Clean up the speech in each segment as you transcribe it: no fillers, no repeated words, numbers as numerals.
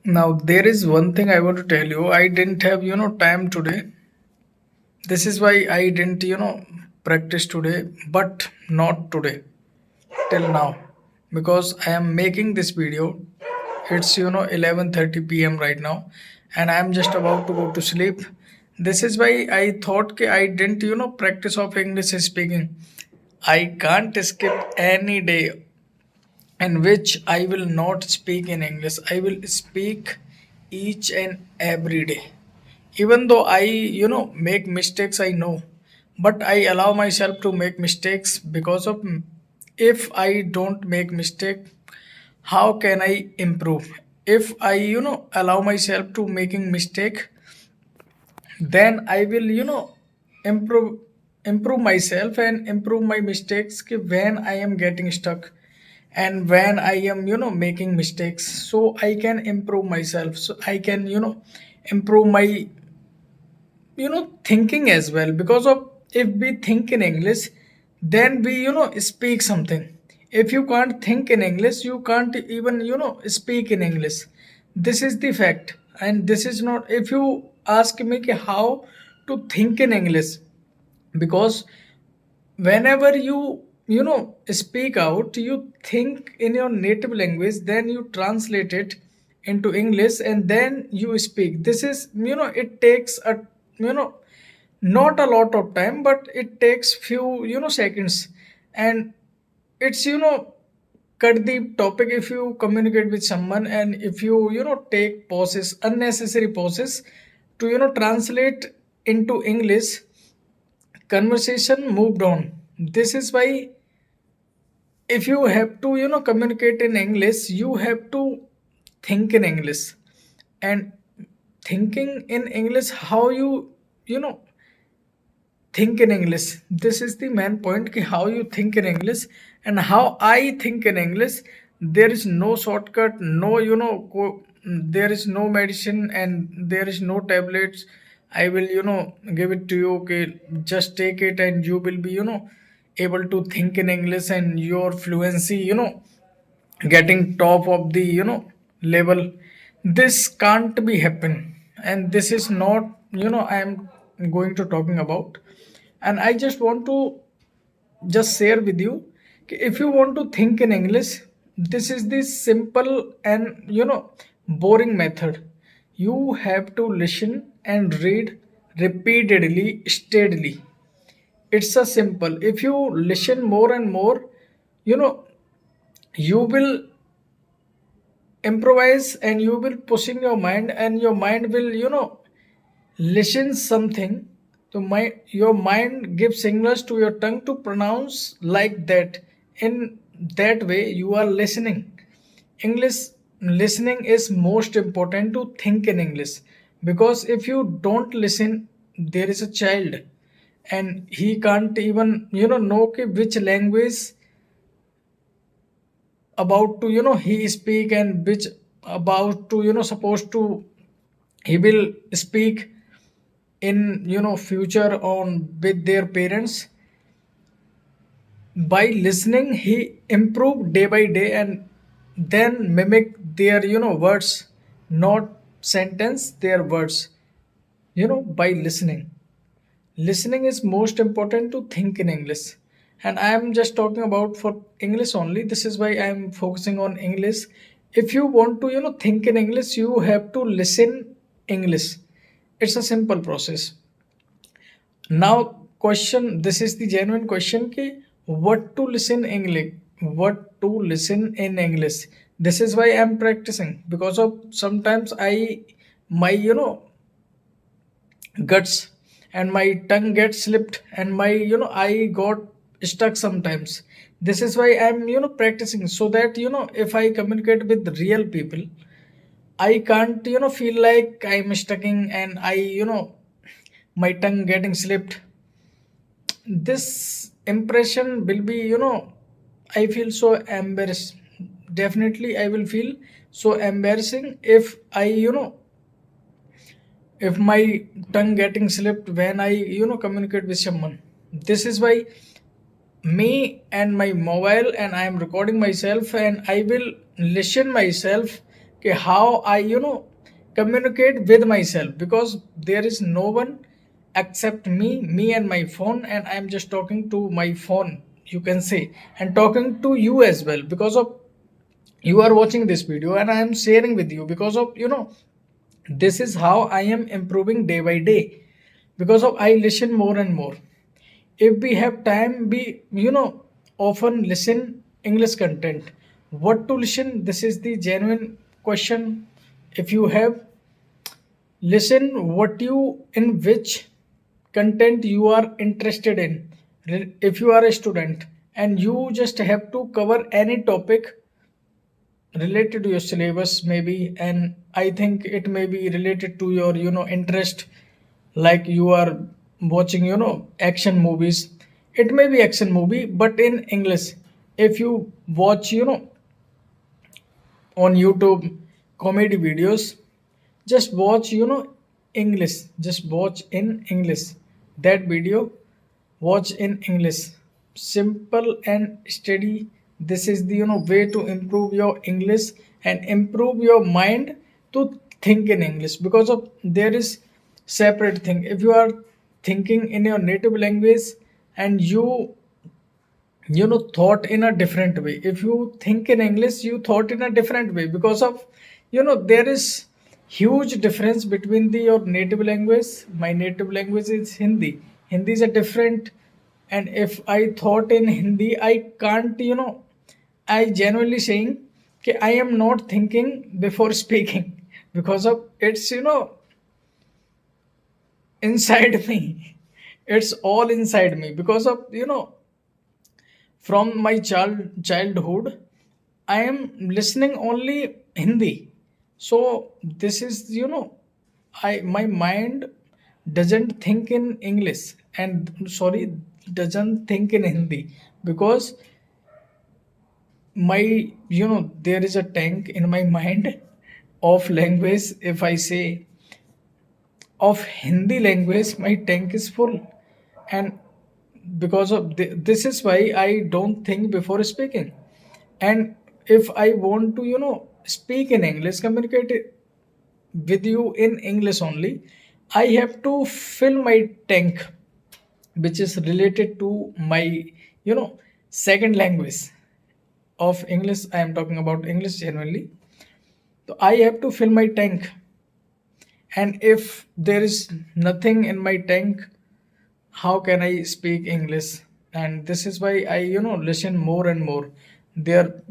Now, there is one thing I want to tell you. I didn't have, time today. This is why I didn't, practice today, but not today, till now. Because I am making this video. It's, 11:30 p.m. right now, and I am just about to go to sleep. This is why I thought I didn't, practice of English speaking. I can't skip any day in which I will not speak in English. I will speak each and every day. Even though I, make mistakes, I know, but I allow myself to make mistakes because of if I don't make mistake, how can I improve? If I, allow myself to making mistake, then I will improve improve myself and improve my mistakes when I am getting stuck and when I am making mistakes, so I can improve myself, so I can improve my thinking as well. Because of if we think in English, then we speak something. If you can't think in English, you can't even speak in English. This is the fact. And this is not, if you ask me how to think in English, because whenever you speak out, you think in your native language, then you translate it into English and then you speak. This is, it takes a you know not a lot of time, but it takes few seconds. And it's cut the topic if you communicate with someone, and if you take pauses, unnecessary pauses, to translate into English, conversation moved on. This is why, if you have to communicate in English, you have to think in English. And thinking in English, how you know think in English, this is the main point, ki how you think in English and how I think in English. There is no shortcut, no there is no medicine and there is no tablets. I will give it to you. Okay, just take it and you will be able to think in English, and your fluency getting top of the level. This can't be happen. And this is not I am going to talking about. And I just want to just share with you, if you want to think in English, this is the simple and boring method. You have to listen and read repeatedly, steadily. It's a simple. If you listen more and more, you know you will improvise, and you will pushing your mind, and your mind will listen something. So your mind gives signals to your tongue to pronounce like that. In that way you are listening English. Listening is most important to think in English. Because if you don't listen, there is a child, and he can't even know which language about to he speak, and which about to supposed to he will speak in future on with their parents. By listening, he improved day by day, and then mimic their words, not sentence their words, by listening. Listening is most important to think in English. And I am just talking about for English only. This is why I am focusing on English. If you want to think in English, you have to listen English. It's a simple process. Now, question, this is the genuine question, ki what to listen English, what to listen in English. This is why I'm practicing. Because of sometimes I my guts and my tongue gets slipped, and my I got stuck sometimes. This is why I'm practicing, so that if I communicate with real people, I can't feel like I'm stucking, and I my tongue getting slipped. This impression will be I feel so embarrassed. Definitely I will feel so embarrassing if I if my tongue getting slipped when I communicate with someone. This is why me and my mobile, and I am recording myself, and I will listen myself, कि how I communicate with myself, because there is no one except me and my phone, and I am just talking to my phone, you can say, and talking to you as well, because of you are watching this video and I am sharing with you, because of this is how I am improving day by day, because of I listen more and more. If we have time, we often listen English content. What to listen, this is the genuine question. If you have, listen what you, in which content you are interested in. If you are a student and you just have to cover any topic related to your syllabus maybe, and I think it may be related to your interest, like you are watching action movies, it may be action movie but in English. If you watch on YouTube comedy videos, just watch English, just watch in English, that video, watch in English, simple and steady. This is the way to improve your English and improve your mind to think in English, because of there is separate thing. If you are thinking in your native language and you thought in a different way, if you think in English you thought in a different way, because of there is huge difference between the your native language. My native language is Hindi. Hindi is a different, and if I thought in Hindi, I can't I genuinely saying कि I am not thinking before speaking, because of it's inside me. It's all inside me, because of from my childhood I am listening only Hindi. So this is I my mind doesn't think in English, and sorry, doesn't think in Hindi, because my there is a tank in my mind of language. If I say of Hindi language, my tank is full, and because of this is why I don't think before speaking. And if I want to, speak in English, communicate with you in English only, I have to fill my tank, which is related to my, second language of English. I am talking about English genuinely. So I have to fill my tank, and if there is nothing in my tank, how can I speak English? And this is why I listen more and more. There,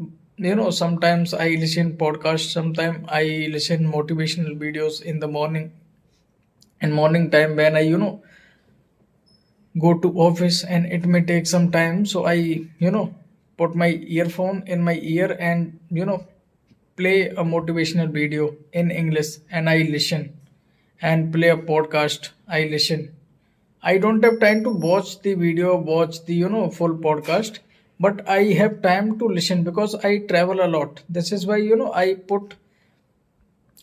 sometimes I listen podcasts, sometimes I listen motivational videos in the morning, and morning time when I go to office, and it may take some time, so I put my earphone in my ear and play a motivational video in English, and I listen, and play a podcast, I listen. I don't have time to watch the video, watch the full podcast, but I have time to listen, because I travel a lot. This is why I put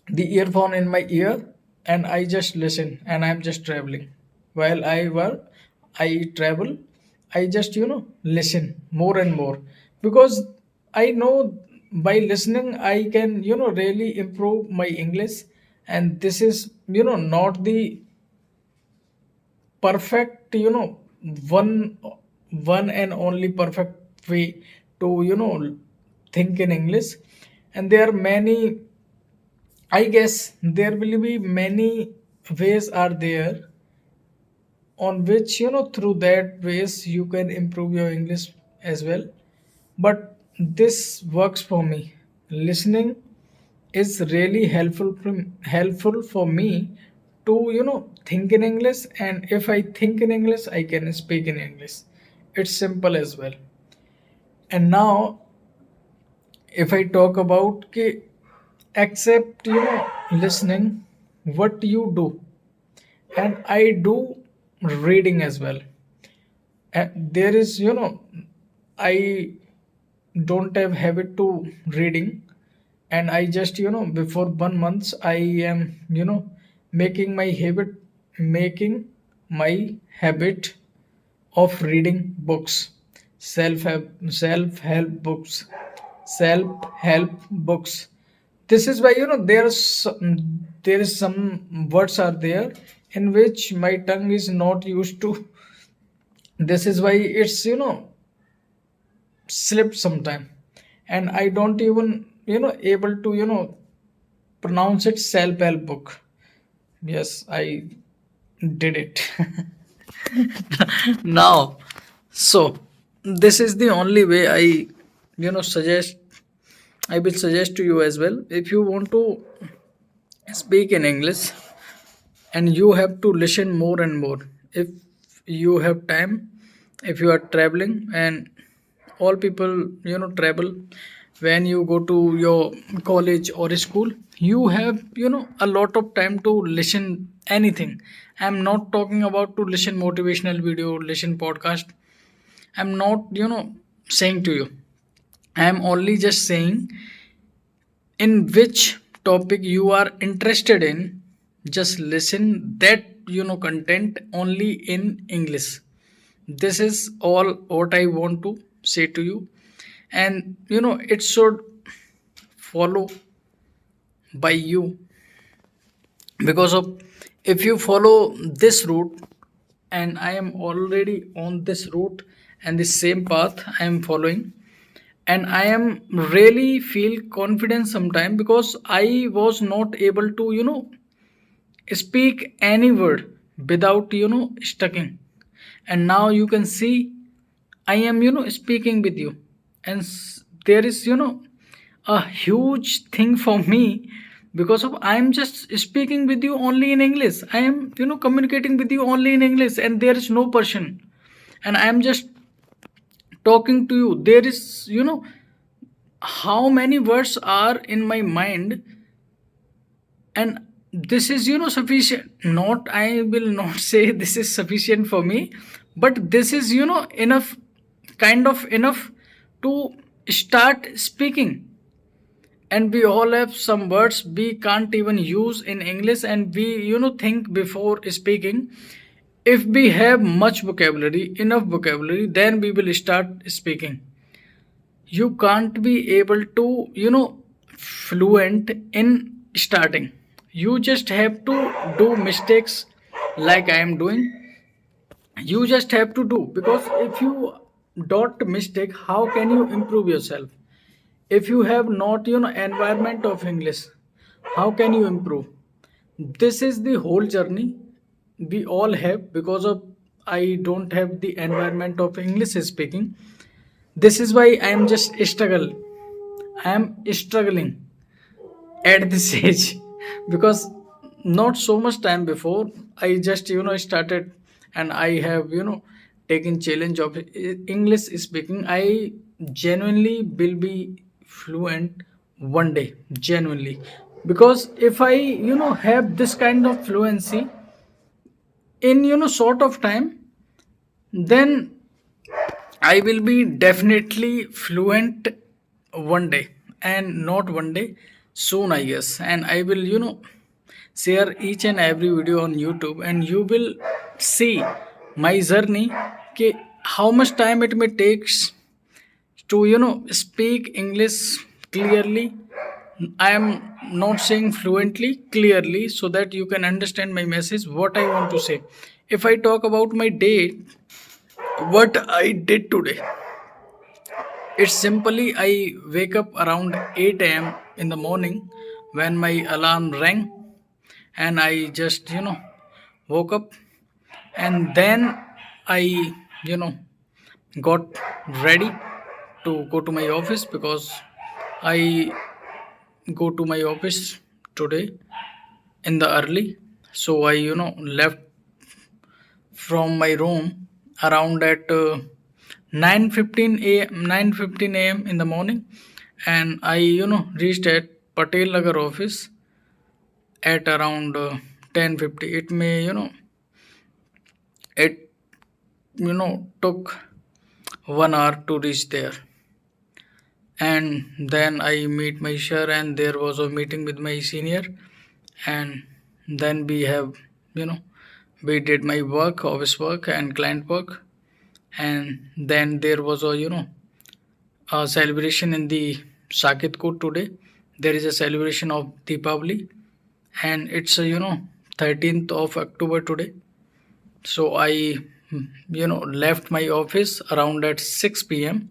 the earphone in my ear, and I just listen, and I'm just traveling. While I travel, I just listen more and more, because I know by listening I can really improve my English. And this is not the perfect one one and only perfect way to think in English. And there are many, I guess there will be many ways are there, on which through that ways you can improve your English as well. But this works for me. Listening is really helpful for me to think in English, and if I think in English I can speak in English. It's simple as well. And now if I talk about कि accept listening, what you do, and I do reading as well. And there is I don't have habit to reading, and I just before 1 month I am making my habit, making my habit of reading books, self help books, self help books, This is why there is some words are there in which my tongue is not used to. This is why it's slipped sometime, and I don't even able to pronounce it. Self-help book. Yes, I did it. Now, so this is the only way suggest. I will suggest to you as well. If you want to speak in English, and you have to listen more and more. If you have time, if you are traveling, and all people travel, when you go to your college or school, you have a lot of time to listen anything. I'm not talking about to listen motivational video, listen podcast. I'm not saying to you. I'm only just saying in which topic you are interested in. Just listen that content only in English. This is all what I want to say to you. And it should follow by you, because of if you follow this route, and I am already on this route and the same path I am following, and I am really feel confident sometime, because I was not able to speak any word without stucking. And now you can see I am speaking with you, and there is a huge thing for me, because of I am just speaking with you only in English. I am communicating with you only in English, and there is no person, and I am just talking to you. There is how many words are in my mind, and this is sufficient. Not, I will not say this is sufficient for me, but this is enough, kind of enough to start speaking. And we all have some words we can't even use in English, and we think before speaking. If we have much vocabulary, enough vocabulary, then we will start speaking. You can't be able to fluent in starting. You just have to do mistakes like I am doing. You just have to do, because if you don't mistake, how can you improve yourself? If you have not environment of English, how can you improve? This is the whole journey we all have, because of I don't have the environment of English speaking. This is why I am just struggle. I am struggling at this age, because not so much time before I just started, and I have taken challenge of English speaking. I genuinely will be fluent one day, genuinely. Because if I have this kind of fluency in sort of time, then I will be definitely fluent one day, and not one day, soon, I guess. And I will, share each and every video on YouTube, and you will see my journey. Ki how much time it may takes to, speak English clearly. I am not saying fluently, clearly, so that you can understand my message, what I want to say. If I talk about my day, what I did today, it's simply I wake up around 8 a.m. in the morning when my alarm rang, and I just woke up, and then I you know got ready to go to my office, because I go to my office today in the early. So I left from my room around at 9:15 a.m. in the morning, and I reached at Patel Nagar office at around 10:50. It may it took 1 hour to reach there. And then I meet my sir, and there was a meeting with my senior, and then we have you know we did my work, office work and client work. And then there was a celebration in the Sakit Court today. there is a celebration of Deepavali, and it's 13th of October today. So I left my office around at 6 p.m.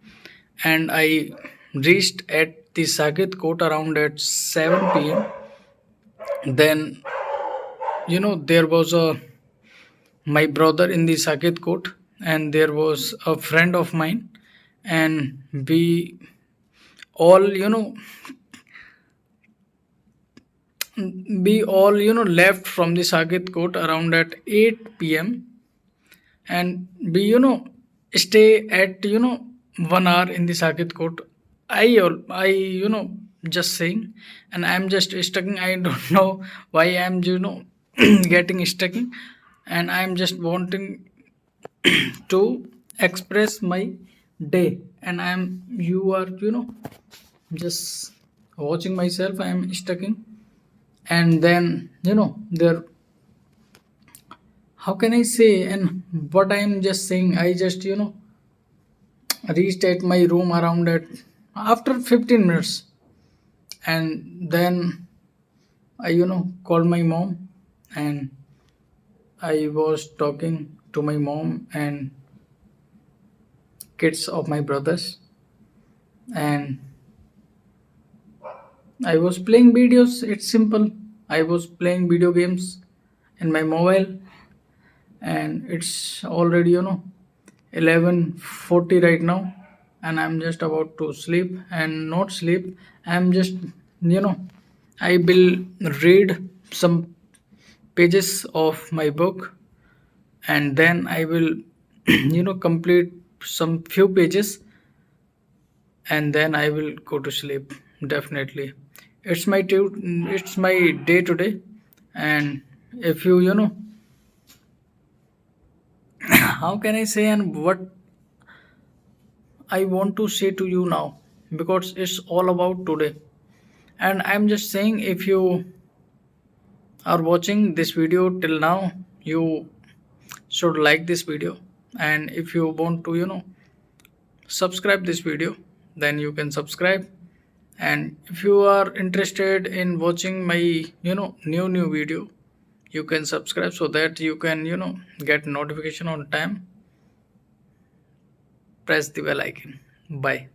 and I reached at the Saket Court around at 7 p.m. Then there was a my brother in the Saket Court, and there was a friend of mine, and all you know we all left from the Saket Court around at 8 p.m. and we stay at 1 hour in the Saket Court. I just saying, and I'm just stuck. I don't know why I'm getting stuck, and I'm just wanting to express my day, and I'm you are just watching myself. I'm stuck, and then there, how can I say, and what I'm just saying, I just reached at my room around at after 15 minutes, and then I called my mom, and I was talking to my mom and kids of my brothers, and I was playing videos. It's simple. I was playing video games in my mobile, and it's already 11:40 right now, and I'm just about to sleep, and not sleep. I'm just you know I will read some pages of my book, and then I will complete some few pages, and then I will go to sleep. Definitely, it's my day today, and if how can I say, and what I want to say to you now, because it's all about today, and I'm just saying, if you are watching this video till now, you should like this video, and if you want to subscribe this video, then you can subscribe. And if you are interested in watching my new video, you can subscribe so that you can get notification on time. Press the bell icon. Bye.